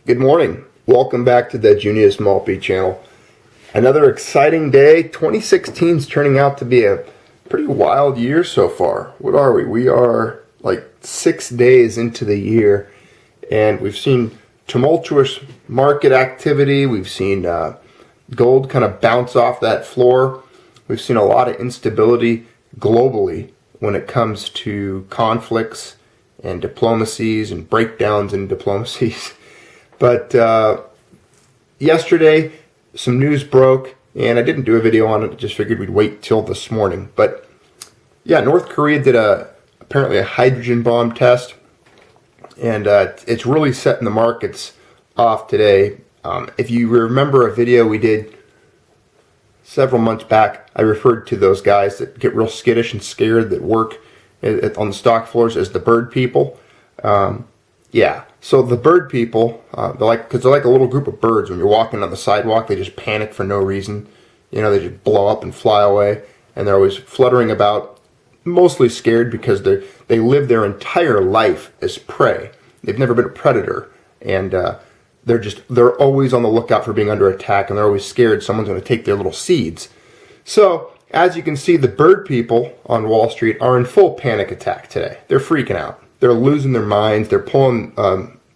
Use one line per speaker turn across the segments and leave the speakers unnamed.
Good morning. Welcome back to the Junius Maltby channel. Another exciting day. 2016 is turning out to be a pretty wild year so far. What are we? We are like 6 days into the year, and we've seen tumultuous market activity. We've seen gold kind of bounce off that floor. We've seen a lot of instability globally when it comes to conflicts and diplomacies and breakdowns in diplomacies. But yesterday, some news broke, and I didn't do a video on it. I just figured we'd wait till this morning. But yeah, North Korea did apparently a hydrogen bomb test, and it's really setting the markets off today. If you remember a video we did several months back, I referred to those guys that get real skittish and scared that work on the stock floors as the bird people. Yeah, so the bird people, because they're like a little group of birds. When you're walking on the sidewalk, they just panic for no reason. You know, they just blow up and fly away, and they're always fluttering about, mostly scared because they live their entire life as prey. They've never been a predator, and they're always on the lookout for being under attack, and they're always scared someone's going to take their little seeds. So, as you can see, the bird people on Wall Street are in full panic attack today. They're freaking out. They're losing their minds. They're pulling,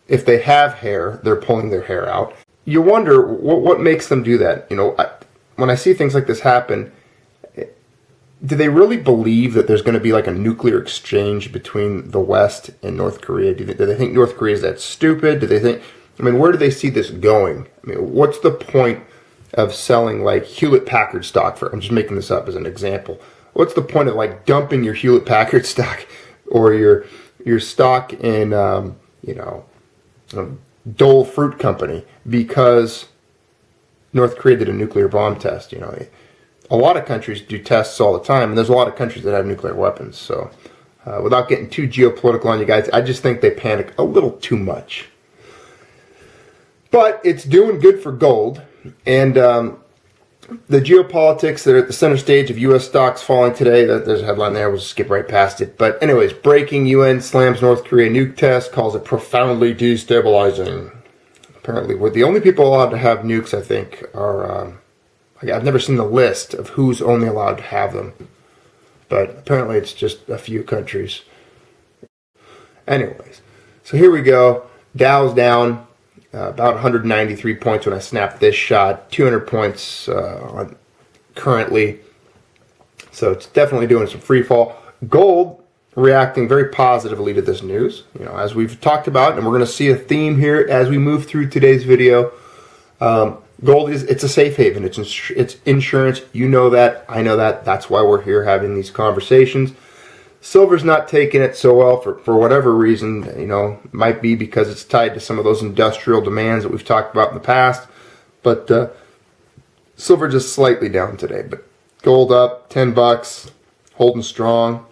if they have hair, they're pulling their hair out. You wonder what makes them do that. You know, when I see things like this happen, do they really believe that there's going to be like a nuclear exchange between the West and North Korea? Do they think North Korea is that stupid? Do they think, where do they see this going? What's the point of selling like Hewlett-Packard stock for, I'm just making this up as an example. What's the point of like dumping your Hewlett-Packard stock or your stock in, Dole Fruit Company because North Korea did a nuclear bomb test? You know, a lot of countries do tests all the time, and there's a lot of countries that have nuclear weapons. So, without getting too geopolitical on you guys, I just think they panic a little too much. But it's doing good for gold, and the geopolitics that are at the center stage of U.S. stocks falling today. There's a headline there. We'll skip right past it. But anyways, breaking: UN slams North Korea nuke test, calls it profoundly destabilizing. Apparently, we're the only people allowed to have nukes, I think, are... I've never seen the list of who's only allowed to have them. But apparently it's just a few countries. Anyways, so here we go. Dow's down. About 193 points when I snapped this shot, 200 points currently. So it's definitely doing some free fall. Gold reacting very positively to this news. You know, as we've talked about, and we're going to see a theme here as we move through today's video. Gold it's a safe haven. It's insurance. You know that. I know that. That's why we're here having these conversations. Silver's not taking it so well for whatever reason. You know, might be because it's tied to some of those industrial demands that we've talked about in the past. But silver just slightly down today. But gold up $10, holding strong.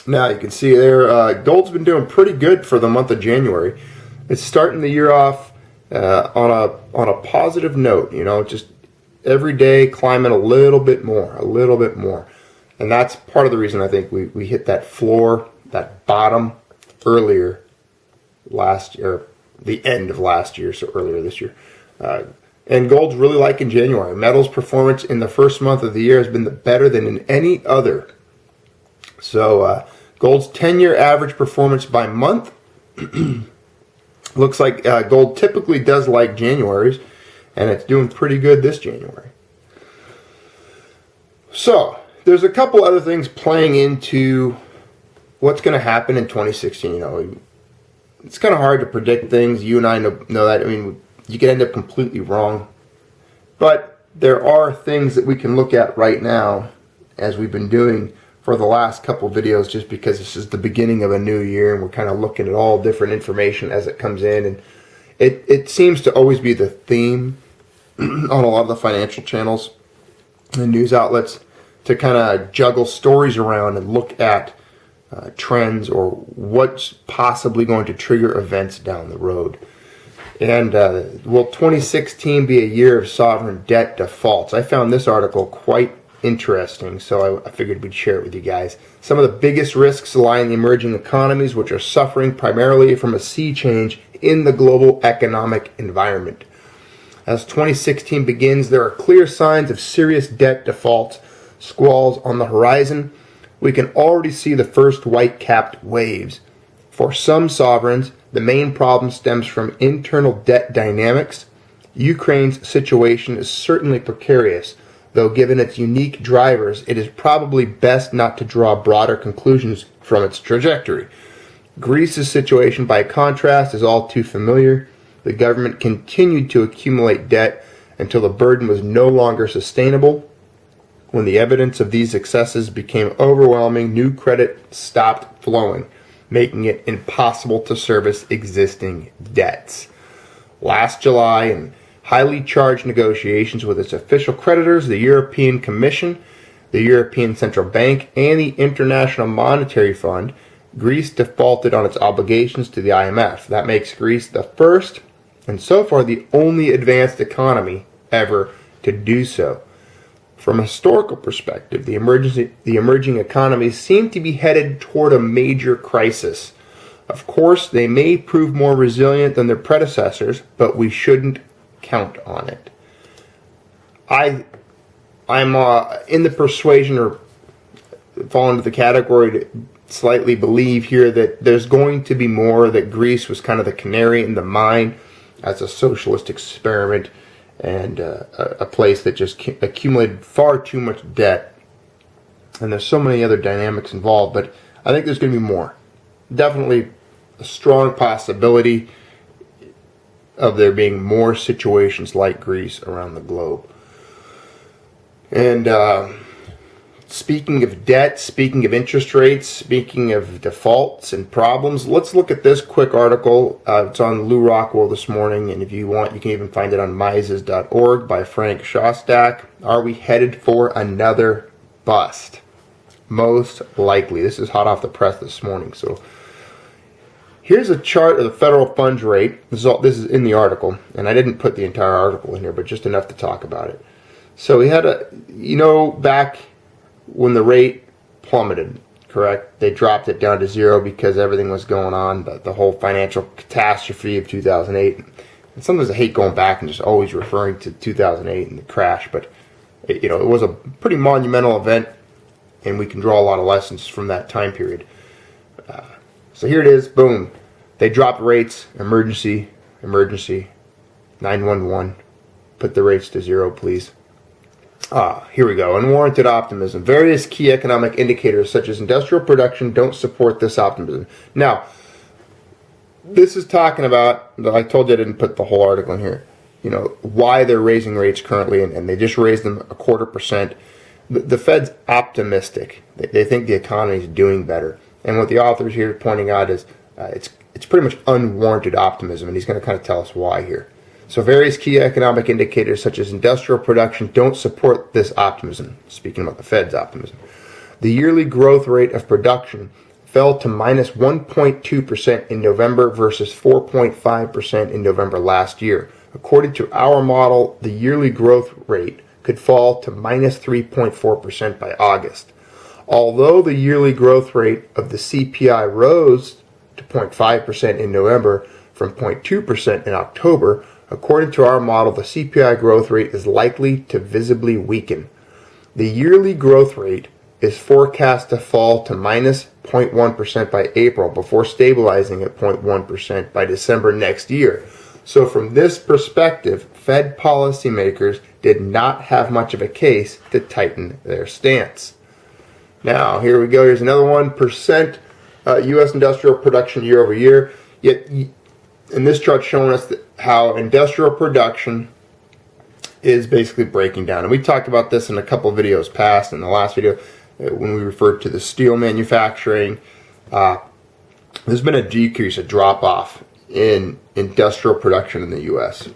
Now you can see there, gold's been doing pretty good for the month of January. It's starting the year off on a positive note. You know, just every day climbing a little bit more. And that's part of the reason I think we hit that floor, that bottom earlier last year, the end of last year, so earlier this year. And gold's really liking January. Metals performance in the first month of the year has been better than in any other. So gold's 10-year average performance by month looks like gold typically does like January's, and it's doing pretty good this January. So there's a couple other things playing into what's going to happen in 2016. You know, it's kind of hard to predict things. You and I know that. You could end up completely wrong. But there are things that we can look at right now, as we've been doing for the last couple videos, just because this is the beginning of a new year, and we're kind of looking at all different information as it comes in. And it seems to always be the theme on a lot of the financial channels and news outlets, to kind of juggle stories around and look at trends or what's possibly going to trigger events down the road. And will 2016 be a year of sovereign debt defaults? I found this article quite interesting, so I figured we'd share it with you guys. Some of the biggest risks lie in the emerging economies, which are suffering primarily from a sea change in the global economic environment. As 2016 begins, there are clear signs of serious debt default squalls on the horizon. We can already see the first white-capped waves. For some sovereigns, the main problem stems from internal debt dynamics. Ukraine's situation is certainly precarious, though given its unique drivers, it is probably best not to draw broader conclusions from its trajectory. Greece's situation, by contrast, is all too familiar. The government continued to accumulate debt until the burden was no longer sustainable. When the evidence of these excesses became overwhelming, new credit stopped flowing, making it impossible to service existing debts. Last July, in highly charged negotiations with its official creditors, the European Commission, the European Central Bank, and the International Monetary Fund, Greece defaulted on its obligations to the IMF. That makes Greece the first, and so far the only advanced economy ever to do so. From a historical perspective, the emerging economies seem to be headed toward a major crisis. Of course, they may prove more resilient than their predecessors, but we shouldn't count on it. I'm in the persuasion, or fall into the category to slightly believe here, that there's going to be more, that Greece was kind of the canary in the mine as a socialist experiment and a place that just accumulated far too much debt. And there's so many other dynamics involved, but I think there's going to be more. Definitely a strong possibility of there being more situations like Greece around the globe. And speaking of debt, speaking of interest rates, speaking of defaults and problems, let's look at this quick article. It's on Lou Rockwell this morning, and if you want, you can even find it on Mises.org by Frank Shostak. Are we headed for another bust? Most likely. This is hot off the press this morning. So here's a chart of the federal funds rate. This is in the article, and I didn't put the entire article in here, but just enough to talk about it. So we had back when the rate plummeted, correct? They dropped it down to zero because everything was going on, the whole financial catastrophe of 2008. And sometimes I hate going back and just always referring to 2008 and the crash, but it was a pretty monumental event, and we can draw a lot of lessons from that time period. So here it is, boom. They dropped rates, emergency, 911. Put the rates to zero, please. Here we go. Unwarranted optimism. Various key economic indicators such as industrial production don't support this optimism. Now, this is talking about, I told you I didn't put the whole article in here, why they're raising rates currently, and they just raised them 0.25%. The Fed's optimistic. They think the economy is doing better. And what the author's here pointing out is it's pretty much unwarranted optimism, and he's going to kind of tell us why here. So various key economic indicators such as industrial production don't support this optimism, speaking about the Fed's optimism. The yearly growth rate of production fell to minus 1.2% in November versus 4.5% in November last year. According to our model, the yearly growth rate could fall to minus 3.4% by August. Although the yearly growth rate of the CPI rose to 0.5% in November from 0.2% in October, according to our model, the CPI growth rate is likely to visibly weaken. The yearly growth rate is forecast to fall to minus 0.1% by April before stabilizing at 0.1% by December next year. So from this perspective, Fed policymakers did not have much of a case to tighten their stance. Now, here we go. Here's another one. Percent U.S. industrial production year over year. Yet, in this chart showing us how industrial production is basically breaking down. And we talked about this in a couple of videos past. In the last video, when we referred to the steel manufacturing, there's been a decrease, a drop-off in industrial production in the U.S.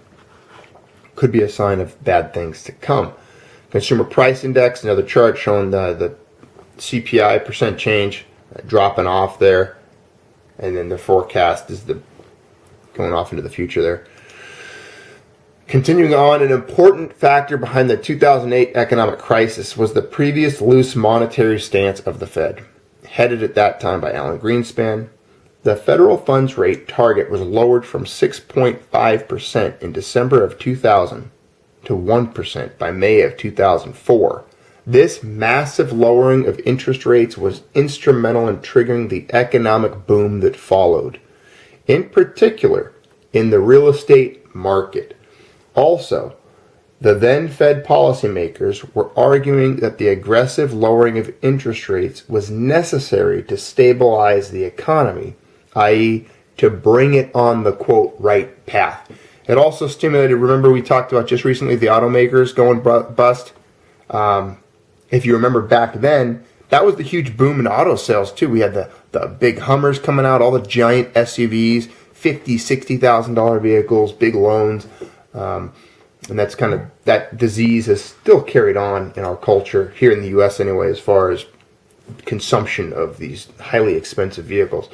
Could be a sign of bad things to come. Consumer Price Index, another chart showing the CPI percent change dropping off there, and then the forecast is going off into the future there. Continuing on, an important factor behind the 2008 economic crisis was the previous loose monetary stance of the Fed. Headed at that time by Alan Greenspan, the federal funds rate target was lowered from 6.5% in December of 2000 to 1% by May of 2004. This massive lowering of interest rates was instrumental in triggering the economic boom that followed, in particular in the real estate market. Also, the then Fed policymakers were arguing that the aggressive lowering of interest rates was necessary to stabilize the economy, i.e., to bring it on the, quote, right path. It also stimulated, remember we talked about just recently the automakers going bust? If you remember back then, that was the huge boom in auto sales too. We had the big Hummers coming out, all the giant SUVs, $50,000, $60,000 vehicles, big loans. And that's kind of, that disease has still carried on in our culture, here in the U.S. anyway, as far as consumption of these highly expensive vehicles.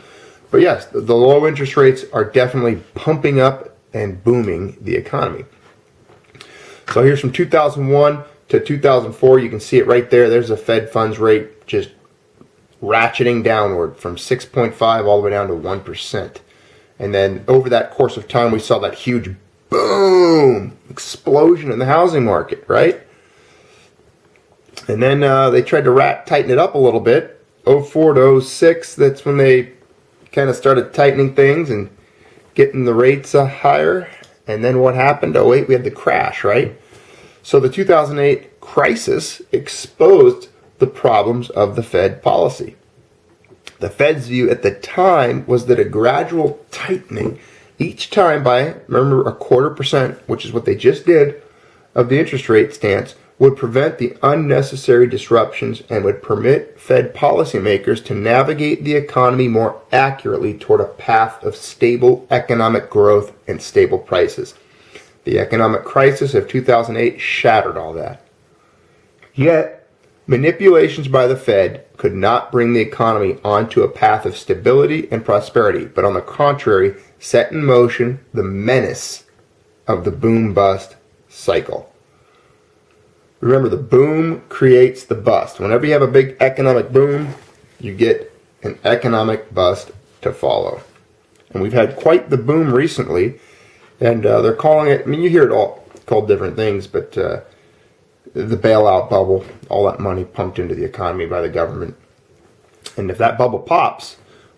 But yes, the low interest rates are definitely pumping up and booming the economy. So here's from 2001 to 2004. You can see it right there. There's the Fed funds rate just ratcheting downward from 6.5 all the way down to 1%. And then over that course of time, we saw that huge boom, explosion in the housing market, right? And then they tried to tighten it up a little bit. 04 to 06, that's when they kind of started tightening things and getting the rates higher. And then what happened? 08, we had the crash, right? So the 2008 crisis exposed the problems of the Fed policy. The Fed's view at the time was that a gradual tightening each time by, remember, 0.25%, which is what they just did, of the interest rate stance, would prevent the unnecessary disruptions and would permit Fed policymakers to navigate the economy more accurately toward a path of stable economic growth and stable prices. The economic crisis of 2008 shattered all that. Yet, manipulations by the Fed could not bring the economy onto a path of stability and prosperity, but on the contrary, set in motion the menace of the boom-bust cycle. Remember, the boom creates the bust. Whenever you have a big economic boom, you get an economic bust to follow. And we've had quite the boom recently, and they're calling it, I mean, you hear it all called different things, but the bailout bubble, all that money pumped into the economy by the government. And if that bubble pops,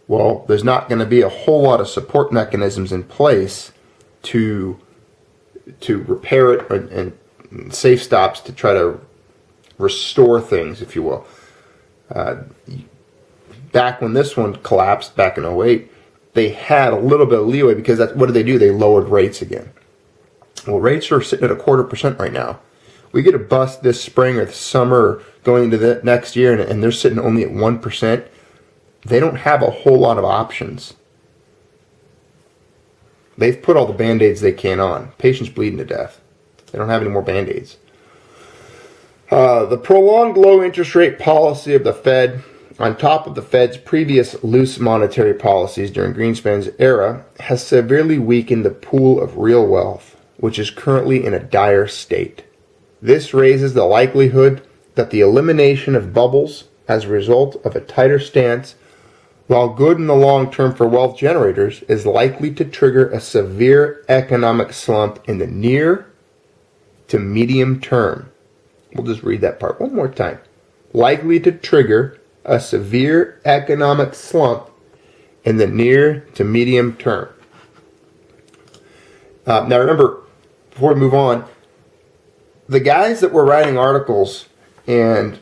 well, there's not going to be a whole lot of support mechanisms in place to repair it and safe stops to try to restore things, if you will. Back when this one collapsed, back in 08, they had a little bit of leeway because what did they do? They lowered rates again. Well, rates are sitting at 0.25% right now. We get a bust this spring or the summer or going into the next year and they're sitting only at 1%. They don't have a whole lot of options. They've put all the Band-Aids they can on. Patients bleeding to death. They don't have any more Band-Aids. The prolonged low interest rate policy of the Fed, on top of the Fed's previous loose monetary policies during Greenspan's era, has severely weakened the pool of real wealth, which is currently in a dire state. This raises the likelihood that the elimination of bubbles as a result of a tighter stance, while good in the long term for wealth generators, is likely to trigger a severe economic slump in the near to medium term. We'll just read that part one more time. Likely to trigger a severe economic slump in the near to medium term. Now remember, before we move on, the guys that were writing articles and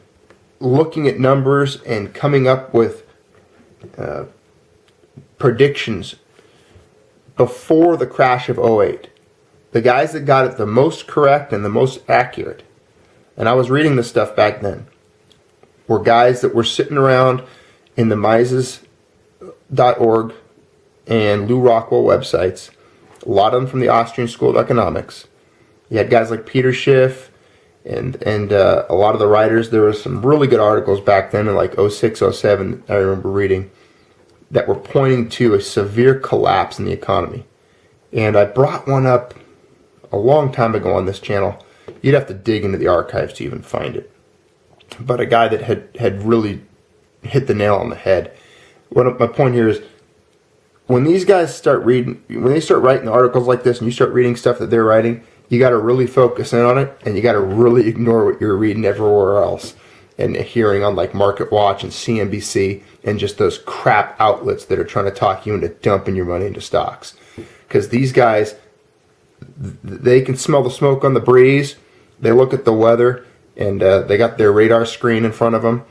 looking at numbers and coming up with predictions before the crash of 08, the guys that got it the most correct and the most accurate, and I was reading this stuff back then, were guys that were sitting around in the Mises.org and Lou Rockwell websites, a lot of them from the Austrian School of Economics. You had guys like Peter Schiff and a lot of the writers. There were some really good articles back then in like 06, 07, I remember reading, that were pointing to a severe collapse in the economy. And I brought one up a long time ago on this channel. You'd have to dig into the archives to even find it. But a guy that had really hit the nail on the head. My point here is, when these guys start reading, when they start writing articles like this and you start reading stuff that they're writing, you got to really focus in on it, and you got to really ignore what you're reading everywhere else and hearing on like Market Watch and CNBC and just those crap outlets that are trying to talk you into dumping your money into stocks. Because these guys, they can smell the smoke on the breeze. They look at the weather, and they got their radar screen in front of them,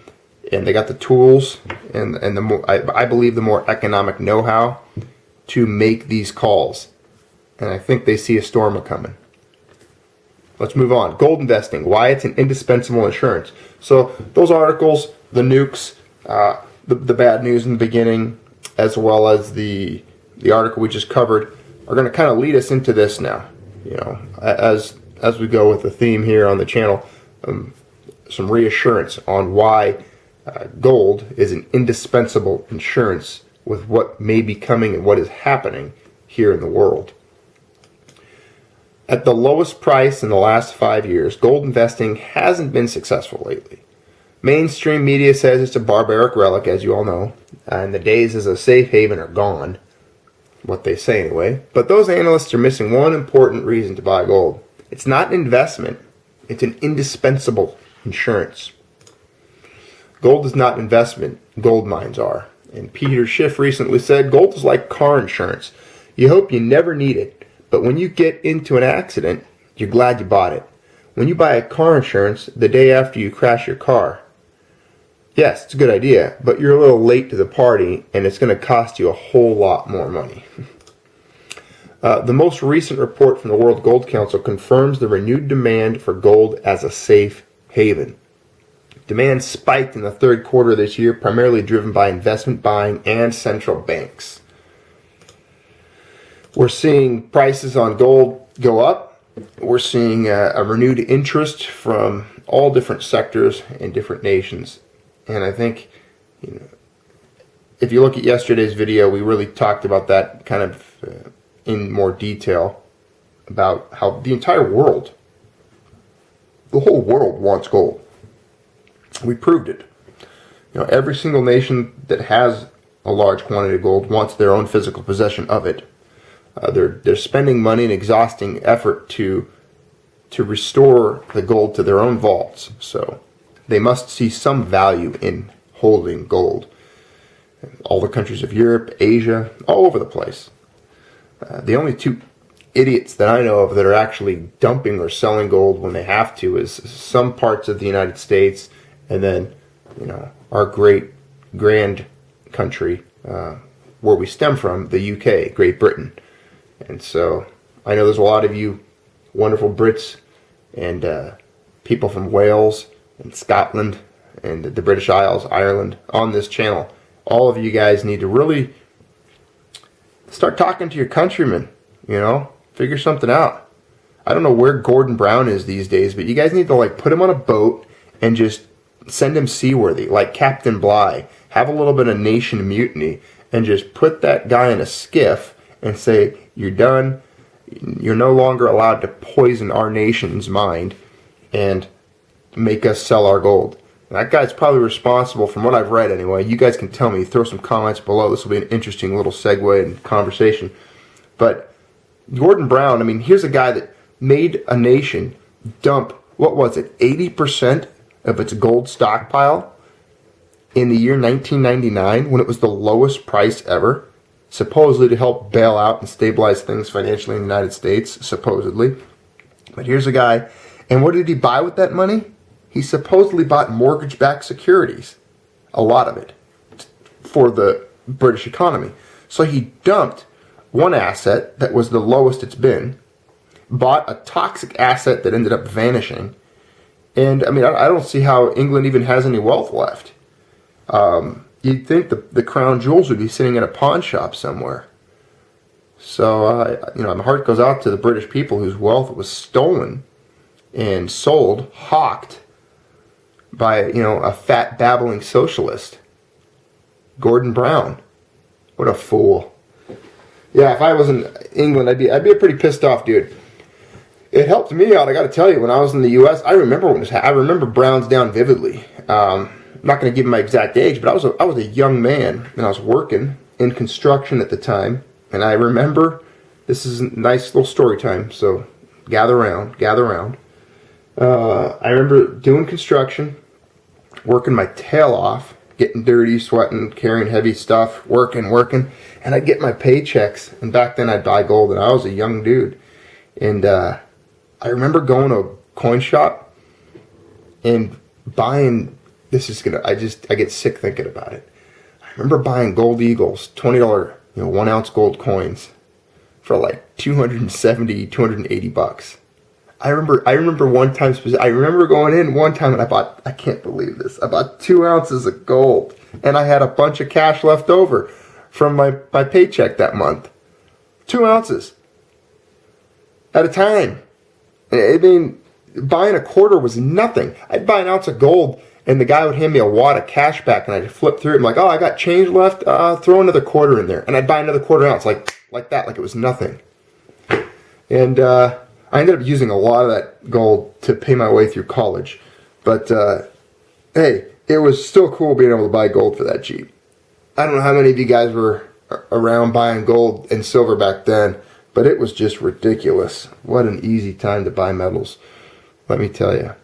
and they got the tools and the more, I believe the more economic know-how to make these calls. And I think they see a storm a-coming. Let's move on. Gold investing, why it's an indispensable insurance. So those articles, the nukes, the bad news in the beginning, as well as the article we just covered, are going to kind of lead us into this now. You know, as we go with the theme here on the channel, some reassurance on why gold is an indispensable insurance with what may be coming and what is happening here in the world. At the lowest price in the last 5 years, gold investing hasn't been successful lately. Mainstream media says it's a barbaric relic, as you all know, and the days as a safe haven are gone. What they say anyway. But those analysts are missing one important reason to buy gold. It's not an investment. It's an indispensable insurance. Gold is not an investment. Gold mines are. And Peter Schiff recently said, gold is like car insurance. You hope you never need it. But when you get into an accident, you're glad you bought it. When you buy a car insurance the day after you crash your car, yes, it's a good idea, but you're a little late to the party, and it's going to cost you a whole lot more money. The most recent report from the World Gold Council confirms the renewed demand for gold as a safe haven. Demand spiked in the third quarter of this year, primarily driven by investment buying and central banks. We're seeing prices on gold go up. We're seeing a renewed interest from all different sectors and different nations. And I think, you know, if you look at yesterday's video, we really talked about that kind of in more detail, about how the entire world, the whole world wants gold. We proved it. You know, every single nation that has a large quantity of gold wants their own physical possession of it. They're spending money and exhausting effort to restore the gold to their own vaults. So they must see some value in holding gold. All the countries of Europe, Asia, all over the place. The only two idiots that I know of that are actually dumping or selling gold when they have to is some parts of the United States, and then, you know, our grand country where we stem from, the UK, Great Britain. And so I know there's a lot of you wonderful Brits and people from Wales and Scotland and the British Isles, Ireland, on this channel. All of you guys need to really start talking to your countrymen, you know, figure something out. I don't know where Gordon Brown is these days, but you guys need to like put him on a boat and just send him seaworthy, like Captain Bligh. Have a little bit of nation mutiny and just put that guy in a skiff and say, you're done. You're no longer allowed to poison our nation's mind and make us sell our gold. And that guy's probably responsible, from what I've read anyway. You guys can tell me, throw some comments below. This will be an interesting little segue and conversation. But Gordon Brown, I mean, here's a guy that made a nation dump, what was it, 80% of its gold stockpile in the year 1999 when it was the lowest price ever, supposedly to help bail out and stabilize things financially in the United States, supposedly. But here's a guy, and what did he buy with that money? He supposedly bought mortgage-backed securities, a lot of it, for the British economy. So he dumped one asset that was the lowest it's been, bought a toxic asset that ended up vanishing, and I mean, I don't see how England even has any wealth left. You'd think the crown jewels would be sitting in a pawn shop somewhere. So, you know, my heart goes out to the British people whose wealth was stolen and sold, hawked, by, you know, a fat, babbling socialist. Gordon Brown. What a fool. Yeah, if I was in England, I'd be a pretty pissed off dude. it helped me out. I got to tell you, when I was in the U.S., I remember when this I remember Brownstown vividly. I'm not going to give my exact age, but I was a young man, and I was working in construction at the time. And I remember, this is a nice little story time, so gather around, gather around. I remember doing construction, working my tail off, getting dirty, sweating, carrying heavy stuff, working, and I'd get my paychecks. And back then I'd buy gold, and I was a young dude. And I remember going to a coin shop and buying, I get sick thinking about it. I remember buying gold eagles, $20, 1 ounce gold coins for like 270, 280 bucks. I remember one time, I remember going in one time and I can't believe this, I bought 2 ounces of gold, and I had a bunch of cash left over from my paycheck that month. 2 ounces at a time. I mean, buying a quarter was nothing. I'd buy an ounce of gold, and the guy would hand me a wad of cash back, and I'd flip through it. I'm like, oh, I got change left. Throw another quarter in there, and I'd buy another quarter ounce, like that, like it was nothing. And I ended up using a lot of that gold to pay my way through college. But hey, it was still cool being able to buy gold for that cheap. I don't know how many of you guys were around buying gold and silver back then, but it was just ridiculous. What an easy time to buy metals, let me tell you.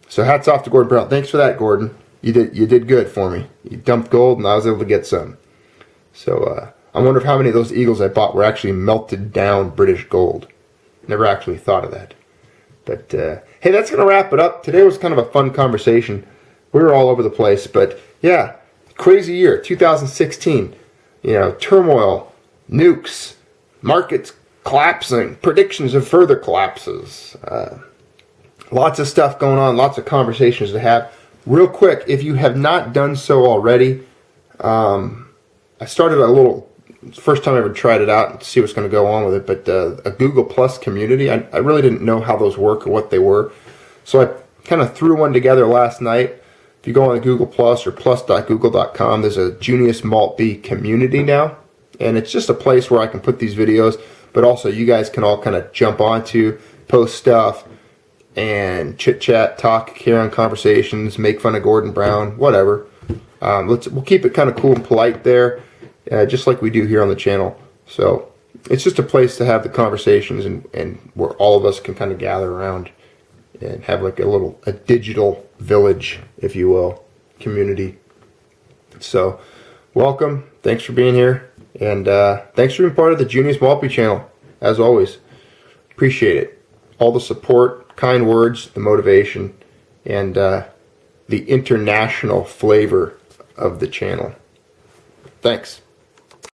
So hats off to Gordon Brown. Thanks for that, Gordon. You did good for me. You dumped gold, and I was able to get some. So I wonder if how many of those eagles I bought were actually melted down British gold. Never actually thought of that. But hey, that's going to wrap it up. Today was kind of a fun conversation. We were all over the place, but yeah, crazy year, 2016. Turmoil, nukes, markets collapsing, predictions of further collapses. Lots of stuff going on, lots of conversations to have. Real quick, if you have not done so already, I started first time I ever tried it out and see what's going to go on with it, but a Google Plus community. I really didn't know how those work or what they were. So I kind of threw one together last night. If you go on the Google Plus or plus.google.com, there's a Junius Maltby community now. And it's just a place where I can put these videos, but also you guys can all kind of jump onto, post stuff, and chit-chat, talk, carry on conversations, make fun of Gordon Brown, whatever. We'll keep it kind of cool and polite there, just like we do here on the channel. So it's just a place to have the conversations and where all of us can kind of gather around and have like a digital village, if you will, community. So welcome. Thanks for being here. And thanks for being part of the Junius Maltby channel, as always. Appreciate it. All the support, kind words, the motivation, and the international flavor of the channel. Thanks.